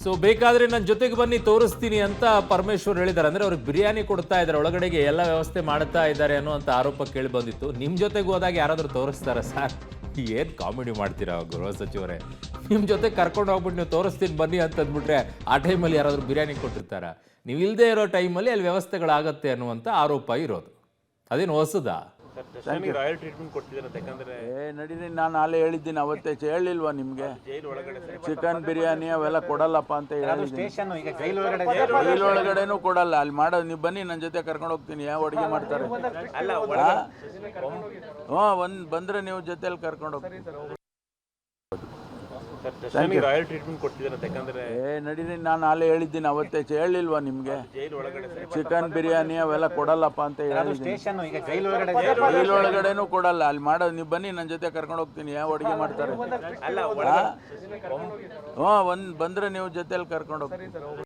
So ಬೇಕಾದ್ರೆ ನನ್ನ ಜೊತೆಗೆ ಬನ್ನಿ ತೋರಿಸ್ತೀನಿ ಅಂತ ಪರಮೇಶ್ವರ್ ಹೇಳಿದ್ದಾರೆ. ಅಂದ್ರೆ ಅವ್ರಿಗೆ ಬಿರಿಯಾನಿ ಕೊಡ್ತಾ ಇದ್ದಾರೆ, ಒಳಗಡೆಗೆ ಎಲ್ಲ ವ್ಯವಸ್ಥೆ ಮಾಡ್ತಾ ಇದ್ದಾರೆ ಅನ್ನುವಂಥ ಆರೋಪ ಕೇಳಿ ಬಂದಿತ್ತು. ನಿಮ್ಮ ಜೊತೆಗೆ ಹೋದಾಗ ಯಾರಾದರೂ ತೋರಿಸ್ತಾರ ಸರ್? ಏನು ಕಾಮಿಡಿ ಮಾಡ್ತೀರಾ ಗೃಹ ಸಚಿವರೇ? ನಿಮ್ಮ ಜೊತೆ ಕರ್ಕೊಂಡು ಹೋಗ್ಬಿಟ್ಟು ನೀವು ತೋರಿಸ್ತೀನಿ ಬನ್ನಿ ಅಂತ ಅಂದ್ಬಿಟ್ರೆ ಆ ಟೈಮಲ್ಲಿ ಯಾರಾದರೂ ಬಿರಿಯಾನಿ ಕೊಟ್ಟಿರ್ತಾರ? ನೀವು ಇಲ್ಲದೆ ಇರೋ ಟೈಮಲ್ಲಿ ಅಲ್ಲಿ ವ್ಯವಸ್ಥೆಗಳಾಗತ್ತೆ ಅನ್ನುವಂಥ ಆರೋಪ ಇರೋದು. ಅದೇನು ಹೊಸದಾ? ರಾಯಲ್ ಟ್ರೀಟ್ಮೆಂಟ್ ಕೊಡ್ತಿದ್ದಾರೆ ಯಾಕಂದ್ರೆ ನಡೀರಿ, ನಾನು ಅಲ್ಲೇ ಹೇಳಿದ್ದೀನಿ ಅವತ್ತೇ, ಹೇಳಿಲ್ವಾ ನಿಮಗೆ? ಚಿಕನ್ ಬಿರಿಯಾನಿ ಅವೆಲ್ಲ ಕೊಡಲ್ಲಪ್ಪ ಅಂತ ಹೇಳಿದ್ದೀನಿ. ಜೈಲ್ ಒಳಗಡೆನೂ ಕೊಡಲ್ಲ, ಅಲ್ಲಿ ಮಾಡೋದು. ನೀವು ಬನ್ನಿ, ನನ್ನ ಜೊತೆ ಕರ್ಕೊಂಡು ಹೋಗ್ತೀನಿ. ಯಾವ ಅಡುಗೆ ಮಾಡ್ತಾರೆ? ಬಂದ್ರೆ ನೀವು ಜೊತೆಲಿ ಕರ್ಕೊಂಡು ಹೋಗ್ತೀನಿ. ರಾಯಲ್ ಟ್ರೀಟ್ಮೆಂಟ್ ಕೊಡ್ತಿದ್ದಾರೆ ಯಾಕಂದ್ರೆ ನಡೀರಿ, ನಾನು ಅಲ್ಲೇ ಹೇಳಿದ್ದೀನಿ ಅವತ್ತೇ, ಹೇಳಿಲ್ವಾ ನಿಮಗೆ? ಚಿಕನ್ ಬಿರಿಯಾನಿ ಅವೆಲ್ಲ ಕೊಡಲ್ಲಪ್ಪ ಅಂತ ಹೇಳಿದ್ದೀನಿ. ಜೈಲ್ ಒಳಗಡೆನೂ ಕೊಡಲ್ಲ, ಅಲ್ಲಿ ಮಾಡೋದು. ನೀವು ಬನ್ನಿ, ನನ್ನ ಜೊತೆ ಕರ್ಕೊಂಡು ಹೋಗ್ತೀನಿ. ಯಾವ ಅಡುಗೆ ಮಾಡ್ತಾರೆ? ಬಂದ್ರೆ ನೀವು ಜೊತೆಲಿ ಕರ್ಕೊಂಡು ಹೋಗ್ತೀನಿ.